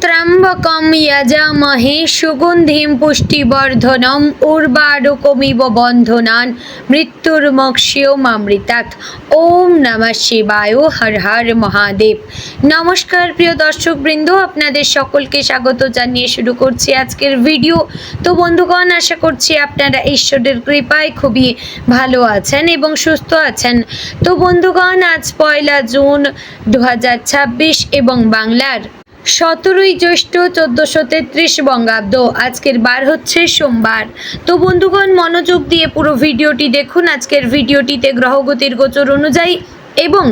त्र्यंबकं यजामहे सुगन्धिं पुष्टिवर्धनम् उर्वारुकमिव बन्धनान् मृत्युर्मुक्षीयमामृतात्। ओम नमः शिवाय। हर हर महादेव। नमस्कार प्रिय दर्शक बृंद, আপনাদের সকলকে স্বাগত জানিয়ে শুরু করছি আজকের ভিডিও। তো বন্ধুগণ, আশা করছি আপনারা ঈশ্বরের কৃপায় খুবই ভালো আছেন এবং সুস্থ আছেন। তো বন্ধুগণ, আজ 1 জুন 2026 এবং বাংলার 17 জ্যৈষ্ঠ 1433 বঙ্গাব্দ। আজকের বার হচ্ছে সোমবার। তো বন্ধুগণ, মনোযোগ দিয়ে পুরো ভিডিওটি দেখুন। আজকের ভিডিওটিতে গ্রহগতির গোচর অনুযায়ী এবং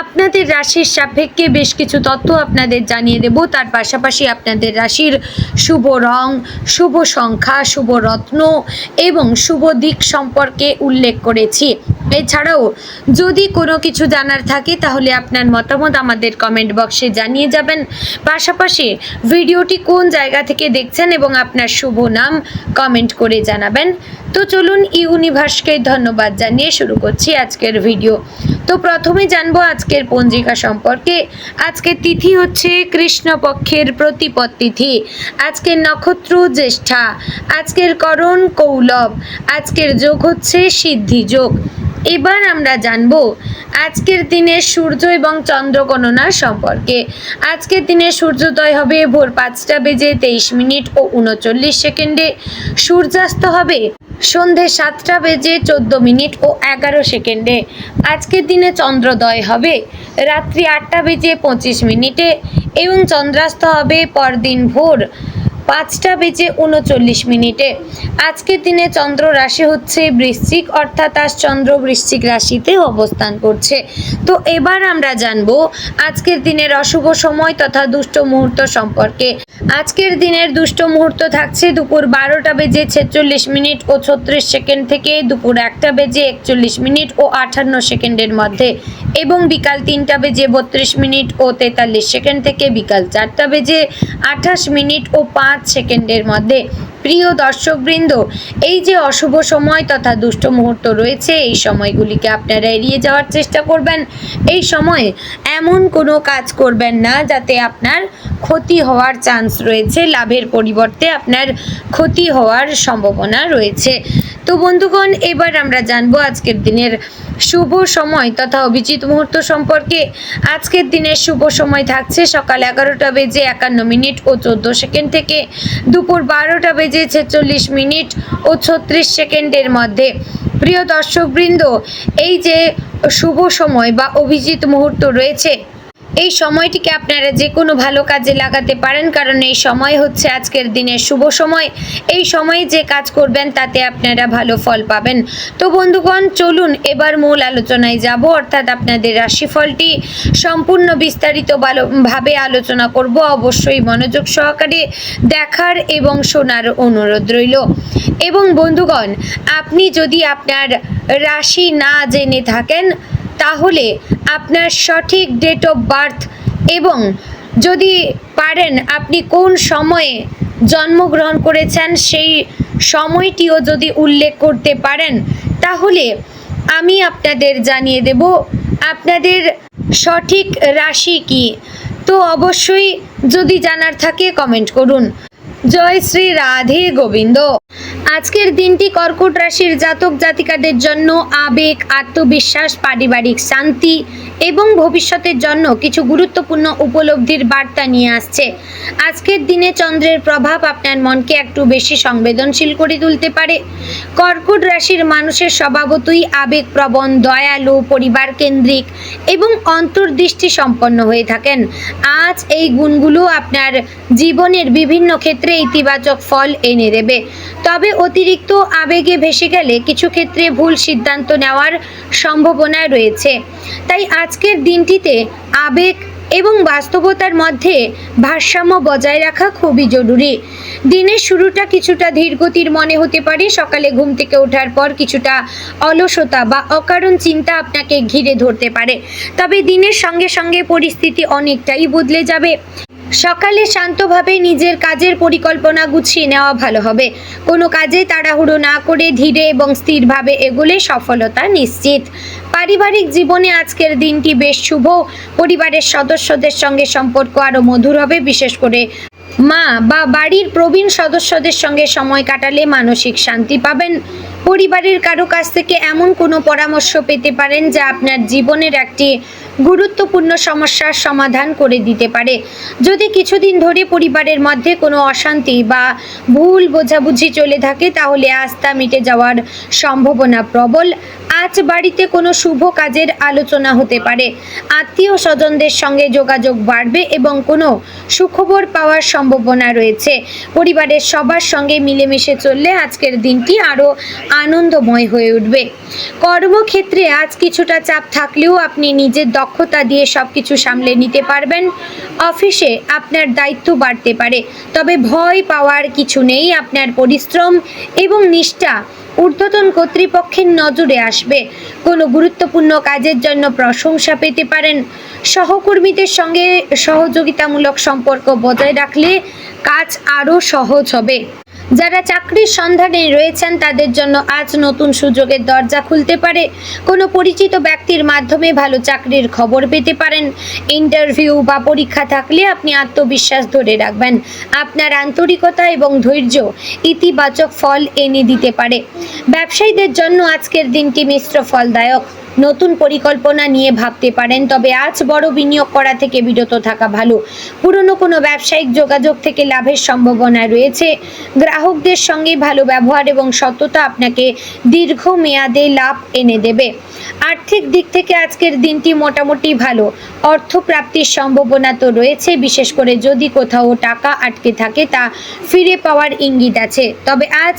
আপনাদের রাশির সাপেক্ষে বেশ কিছু তথ্য আপনাদের জানিয়ে দেব। তার পাশাপাশি আপনাদের রাশির শুভ রং, শুভ সংখ্যা, শুভ রত্ন এবং শুভ দিক সম্পর্কে উল্লেখ করেছি। এছাড়াও যদি কোনো কিছু জানার থাকে তাহলে আপনার মতামত আমাদের কমেন্ট বক্সে জানিয়ে যাবেন। পাশাপাশি ভিডিওটি কোন জায়গা থেকে দেখছেন এবং আপনার শুভ নাম কমেন্ট করে জানাবেন। তো চলুন ইউনিভার্সকে ধন্যবাদ জানিয়ে শুরু করছি আজকের ভিডিও। তো প্রথমে জানবো আজকের পঞ্জিকা সম্পর্কে। আজকের তিথি হচ্ছে কৃষ্ণপক্ষের প্রতিপদ তিথি। আজকের নক্ষত্র জ্যেষ্ঠা। আজকের করণ কৌলভ। আজকের যোগ হচ্ছে সিদ্ধি যোগ। এবার আমরা জানবো আজকের দিনের সূর্য এবং চন্দ্র গণনা সম্পর্কে। আজকের দিনে সূর্যোদয় হবে ভোর 5টা বেজে 23 মিনিট ও 39 সেকেন্ডে। সূর্যাস্ত হবে সন্ধে 7টা বেজে 14 মিনিট ও 11 সেকেন্ডে। আজকের দিনে চন্দ্রোদয় হবে রাত্রি 8টা বেজে 25 মিনিটে এবং চন্দ্রাস্ত হবে পরদিন ভোর 5টা বেজে 39 মিনিটে। আজকের দিনে চন্দ্র রাশি হচ্ছে বৃশ্চিক, অর্থাৎ আজ চন্দ্র বৃশ্চিক রাশিতে অবস্থান করছে। তো এবার আমরা জানবো আজকের দিনের অশুভ সময় তথা দুষ্ট মুহূর্ত সম্পর্কে। আজকের দিনের দুষ্ট মুহূর্ত থাকছে দুপুর 12টা বেজে 46 মিনিট ও 36 সেকেন্ড থেকে দুপুর 1টা বেজে 41 মিনিট ও 58 সেকেন্ডের মধ্যে এবং বিকাল 3টা বেজে 32 মিনিট ও 43 সেকেন্ড থেকে বিকাল 4টা বেজে 28 মিনিট ও 5 সেকেন্ডের মধ্যে। প্রিয় দর্শকবৃন্দ, এই যে অশুভ সময় তথা দুষ্ট মুহূর্ত রয়েছে, এই সময়গুলিকে আপনারা এড়িয়ে যাওয়ার চেষ্টা করবেন। এই সময়ে এমন কোনো কাজ করবেন না যাতে আপনার ক্ষতি হওয়ার চান্স রয়েছে, লাভের পরিবর্তে আপনার ক্ষতি হওয়ার সম্ভাবনা রয়েছে। তো বন্ধুগণ, এবার আমরা জানবো আজকের দিনের শুভ সময় তথা অভিজিৎ মুহূর্ত সম্পর্কে। আজকের দিনের শুভ সময় থাকছে সকাল 11টা বেজে 51 মিনিট ও 14 সেকেন্ড থেকে দুপুর 12টা বেজে 46 মিনিট ও 36 সেকেন্ডের মধ্যে। প্রিয় দর্শকবৃন্দ, এই যে শুভ সময় বা অভিজিৎ মুহূর্ত রয়েছে, এই সময়টিকে আপনারা যে কোনো ভালো কাজে লাগাতে পারেন, কারণ এই সময় হচ্ছে আজকের দিনের শুভ সময়। এই সময়ে যে কাজ করবেন তাতে আপনারা ভালো ফল পাবেন। তো বন্ধুগণ, চলুন এবার মূল আলোচনায় যাব, অর্থাৎ আপনাদের রাশিফলটি সম্পূর্ণ বিস্তারিত ভাবে আলোচনা করব। অবশ্যই মনোযোগ সহকারে দেখার এবং শোনার অনুরোধ রইল। এবং বন্ধুগণ, আপনি যদি আপনার রাশি না জেনে থাকেন তাহলে আপনার সঠিক ডেট অফ বার্থ এবং যদি পারেন আপনি কোন সময়ে জন্মগ্রহণ করেছেন সেই সময়টিও যদি উল্লেখ করতে পারেন তাহলে আমি আপনাদের জানিয়ে দেব আপনাদের সঠিক রাশি কি। তো অবশ্যই যদি জানার থাকে কমেন্ট করুন। জয় শ্রী রাধে গোবিন্দ। আজকের দিনটি কর্কট রাশির জাতক জাতিকাদের জন্য আবেগ, আত্মবিশ্বাস, পারিবারিক শান্তি এবং ভবিষ্যতের জন্য কিছু গুরুত্বপূর্ণ উপলব্ধির বার্তা নিয়ে আসছে। আজকের দিনে চন্দ্রের প্রভাব আপনার মনকে একটু বেশি সংবেদনশীল করে তুলতে পারে। কর্কট রাশির মানুষের স্বভাবতই আবেগপ্রবণ, দয়ালু, পরিবার কেন্দ্রিক এবং অন্তর্দৃষ্টি সম্পন্ন হয়ে থাকেন। আজ এই গুণগুলো আপনার জীবনের বিভিন্ন ক্ষেত্রে ইতিবাচক ফল এনে দেবে। তবে অতিরিক্ত আবেগে ভেসে গেলে কিছু ক্ষেত্রে ভুল সিদ্ধান্ত নেওয়ার সম্ভাবনা রয়েছে। তাই আজকের দিনটিতে আবেগ এবং বাস্তবতার মধ্যে ভারসাম্য বজায় রাখা খুবই জরুরি। দিনের শুরুটা কিছুটা ধীরগতির মনে হতে পারে। সকালে ঘুম থেকে ওঠার পর কিছুটা অলসতা বা অকারণ চিন্তা আপনাকে ঘিরে ধরতে পারে, তবে দিনের সঙ্গে সঙ্গে পরিস্থিতি অনেকটাই বদলে যাবে। সকালে শান্তভাবে নিজের কাজের পরিকল্পনা গুছিয়ে নেওয়া ভালো হবে। কোনো কাজে তাড়াহুড়ো না করে ধীরে এবং স্থিরভাবে এগোলে সফলতা নিশ্চিত। পারিবারিক জীবনে আজকের দিনটি বেশ শুভ। পরিবারের সদস্যদের সঙ্গে সম্পর্ক আরো মধুর হবে, বিশেষ করে মা বা বাড়ির প্রবীণ সদস্যদের সঙ্গে সময় কাটালে মানসিক শান্তি পাবেন। পরিবারের কারো কাছ থেকে এমন কোনো পরামর্শ পেতে পারেন যা আপনার জীবনের একটি গুরুত্বপূর্ণ সমস্যার সমাধান করে দিতে পারে। যদি কিছুদিন ধরে পরিবারের মধ্যে কোনো অশান্তি বা ভুল বোঝাবুঝি চলে থাকে, তাহলে আজ তা মিটে যাওয়ার সম্ভাবনা প্রবল। আজ বাড়িতে কোনো শুভ কাজের আলোচনা হতে পারে, আত্মীয় স্বজনদের সঙ্গে যোগাযোগ বাড়বে এবং কোনো সুখবর পাওয়ার সম্ভাবনা রয়েছে। পরিবারের সবার সঙ্গে মিলেমিশে চললে আজকের দিনটি আরও আনন্দময় হয়ে উঠবে। কর্মক্ষেত্রে আজ কিছুটা চাপ থাকলেও আপনি নিজের দক্ষতা দিয়ে সবকিছু সামলে নিতে পারবেন। অফিসে আপনার দায়িত্ব বাড়তে পারে, তবে ভয় পাওয়ার কিছু নেই। আপনার পরিশ্রম এবং নিষ্ঠা ঊর্ধ্বতন কর্তৃপক্ষের নজরে আসবে। কোনো গুরুত্বপূর্ণ কাজের জন্য প্রশংসা পেতে পারেন। সহকর্মীদের সঙ্গে সহযোগিতামূলক সম্পর্ক বজায় রাখলে কাজ আরও সহজ হবে। যারা চাকরির সন্ধানে রয়েছেন তাদের জন্য আজ নতুন সুযোগের দরজা খুলতে পারে। কোনো পরিচিত ব্যক্তির মাধ্যমে ভালো চাকরির খবর পেতে পারেন। ইন্টারভিউ বা পরীক্ষা থাকলে আপনি আত্মবিশ্বাস ধরে রাখবেন। আপনার আন্তরিকতা এবং ধৈর্য ইতিবাচক ফল এনে দিতে পারে। ব্যবসায়ীদের জন্য আজকের দিনটি মিশ্র ফলদায়ক। নতুন পরিকল্পনা নিয়ে ভাবতে পারেন, তবে আজ বড় বিনিয়োগ করা থেকে বিরত থাকা ভালো। পুরনো কোনো ব্যবসায়িক যোগাযোগ থেকে লাভের সম্ভাবনা রয়েছে। গ্রাহকদের সঙ্গে ভালো ব্যবহার এবং সততা আপনাকে দীর্ঘমেয়াদে লাভ এনে দেবে। আর্থিক দিক থেকে আজকের দিনটি মোটামুটি ভালো। অর্থ প্রাপ্তির সম্ভাবনা তো রয়েছে, বিশেষ করে যদি কোথাও টাকা আটকে থাকে তা ফিরে পাওয়ার ইঙ্গিত আছে। তবে আজ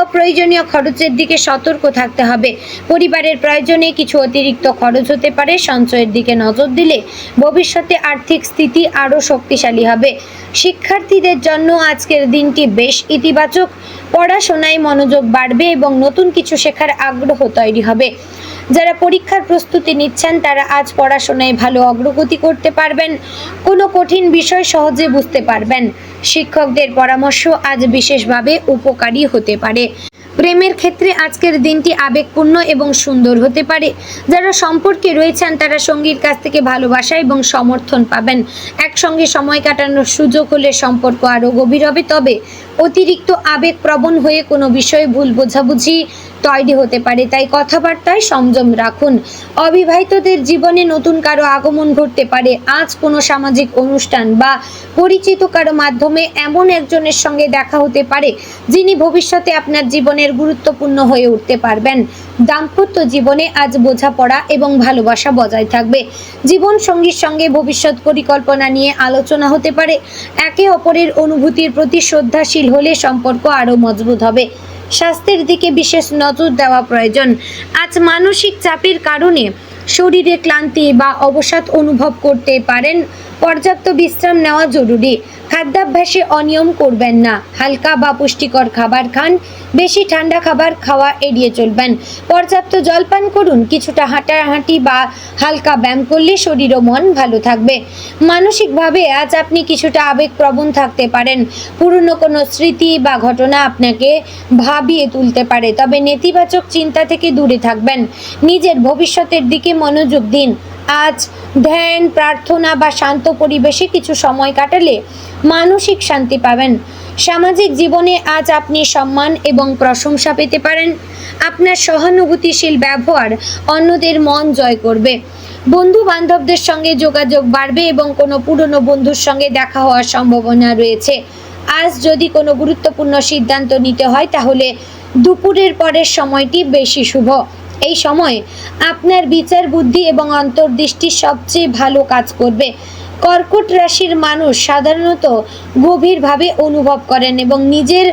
অপ্রয়োজনীয় খরচের দিকে সতর্ক থাকতে হবে। পরিবারের প্রয়োজনে কিছু অতিরিক্ত খরচ হতে পারে। সঞ্চয়ের দিকে নজর দিলে ভবিষ্যতে আর্থিক স্থিতি আরও শক্তিশালী হবে। শিক্ষার্থীদের জন্য আজকের দিনটি বেশ ইতিবাচক। পড়াশোনায় মনোযোগ বাড়বে এবং নতুন কিছু শেখার আগ্রহ তৈরি হবে। যারা পরীক্ষার প্রস্তুতি নিচ্ছেন তারা আজ পড়াশোনায় ভালো অগ্রগতি করতে পারবেন। কোনো কঠিন বিষয় সহজে বুঝতে পারবেন। শিক্ষকদের পরামর্শ আজ বিশেষভাবে উপকারী হতে পারে। প্রেমের ক্ষেত্রে আজকের দিনটি আবেগপূর্ণ এবং সুন্দর হতে পারে। যারা সম্পর্কে রয়েছেন তারা সঙ্গীর কাছ থেকে ভালোবাসা এবং সমর্থন পাবেন। একসঙ্গে সময় কাটানোর সুযোগ হলে সম্পর্ক আরও গভীর হবে, তবে অতিরিক্ত আবেগপ্রবণ হয়ে কোনো বিষয়ে ভুল বোঝাবুঝি তৈরি হতে পারে, তাই কথাবার্তায় সংযম রাখুন। অবিবাহিতদের জীবনে নতুন কারো আগমন ঘটতে পারে। আজ কোনো সামাজিক অনুষ্ঠান বা পরিচিত কারো মাধ্যমে এমন একজনের সঙ্গে দেখা হতে পারে যিনি ভবিষ্যতে আপনার জীবনের গুরুত্বপূর্ণ হয়ে উঠতে পারবেন। দাম্পত্য জীবনে আজ বোঝাপড়া এবং ভালোবাসা বজায় থাকবে। জীবন সঙ্গীর সঙ্গে ভবিষ্যৎ পরিকল্পনা নিয়ে আলোচনা হতে পারে। একে অপরের অনুভূতির প্রতি শ্রদ্ধাশীল হলে সম্পর্ক আরও মজবুত হবে। স্বাস্থ্যের দিকে বিশেষ নজর দেওয়া প্রয়োজন। আজ মানসিক চাপের কারণে শরীরে ক্লান্তি বা অবসাদ অনুভব করতে পারেন। পর্যাপ্ত বিশ্রাম নেওয়া জরুরি। খাদ্যাভ্যাসে অনিয়ম করবেন না। হালকা বা পুষ্টিকর খাবার খান। বেশি ঠান্ডা খাবার খাওয়া এড়িয়ে চলবেন। পর্যাপ্ত জল পান করুন। কিছুটা হাঁটাহাঁটি বা হালকা ব্যায়াম করলে শরীর ও মন ভালো থাকবে। মানসিকভাবে আজ আপনি কিছুটা আবেগপ্রবণ থাকতে পারেন। পুরনো কোনো স্মৃতি বা ঘটনা আপনাকে ভাবিয়ে তুলতে পারে, তবে নেতিবাচক চিন্তা থেকে দূরে থাকবেন। নিজের ভবিষ্যতের দিকে মনোযোগ দিন। আজ ধ্যান, প্রার্থনা বা শান্ত পরিবেশে কিছু সময় কাটালে মানসিক শান্তি পাবেন। সামাজিক জীবনে আজ আপনি সম্মান এবং প্রশংসা পেতে পারেন। আপনার সহানুভূতিশীল ব্যবহার অন্যদের মন জয় করবে। বন্ধু বান্ধবদের সঙ্গে যোগাযোগ বাড়বে এবং কোনো পুরনো বন্ধুর সঙ্গে দেখা হওয়ার সম্ভাবনা রয়েছে। আজ যদি কোনো গুরুত্বপূর্ণ সিদ্ধান্ত নিতে হয় তাহলে দুপুরের পরের সময়টি বেশি শুভ। এই সময় আপনার বিচার বুদ্ধি এবং অন্তর্দৃষ্টি সবচেয়ে ভালো কাজ করবে। কর্কট রাশির মানুষ সাধারণত গভীরভাবে অনুভব করেন এবং নিজের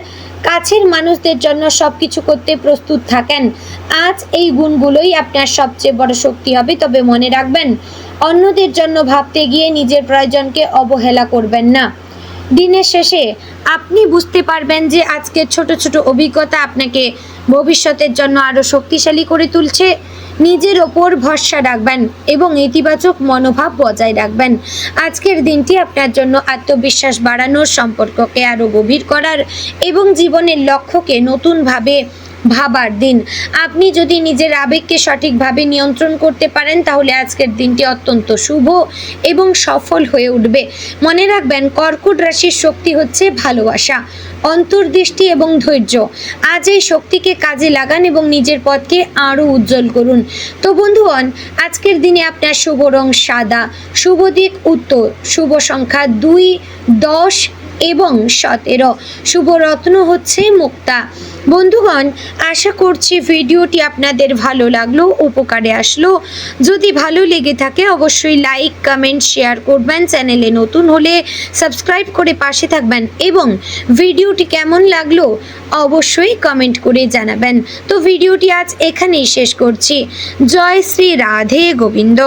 কাছের মানুষদের জন্য সবকিছু করতে প্রস্তুত থাকেন। আজ এই গুণগুলোই আপনার সবচেয়ে বড় শক্তি হবে, তবে মনে রাখবেন অন্যদের জন্য ভাবতে গিয়ে নিজের প্রয়োজনকে অবহেলা করবেন না। দিনের শেষে আপনি বুঝতে পারবেন যে আজকের ছোট ছোট অভিজ্ঞতা আপনাকে ভবিষ্যতের জন্য আরও শক্তিশালী করে তুলছে। নিজের ওপর ভরসা রাখবেন এবং ইতিবাচক মনোভাব বজায় রাখবেন। আজকের দিনটি আপনার জন্য আত্মবিশ্বাস বাড়ানোর, সম্পর্ককে আরও গভীর করার এবং জীবনের লক্ষ্যকে নতুনভাবে ভাবার দিন। আপনি যদি নিজের আবেগকে সঠিকভাবে নিয়ন্ত্রণ করতে পারেন তাহলে আজকের দিনটি অত্যন্ত শুভ এবং সফল হয়ে উঠবে। মনে রাখবেন, কর্কট রাশির শক্তি হচ্ছে ভালোবাসা, অন্তর্দৃষ্টি এবং ধৈর্য। আজ এই শক্তিকে কাজে লাগান এবং নিজের পথকে আরও উজ্জ্বল করুন। তো বন্ধুগণ, আজকের দিনে আপনার শুভ রং সাদা, শুভ দিক উত্তর, শুভ সংখ্যা 2, 10 এবং 17, শুভ রত্ন হচ্ছে মুক্তা। বন্ধুগণ, আশা করছি ভিডিওটি আপনাদের ভালো লাগলো, উপকারে আসলো। যদি ভালো লেগে থাকে অবশ্যই লাইক, কমেন্ট, শেয়ার করবেন। চ্যানেলে নতুন হলে সাবস্ক্রাইব করে পাশে থাকবেন এবং ভিডিওটি কেমন লাগলো অবশ্যই কমেন্ট করে জানাবেন। তো ভিডিওটি আজ এখানেই শেষ করছি। জয় শ্রী রাধে গোবিন্দ।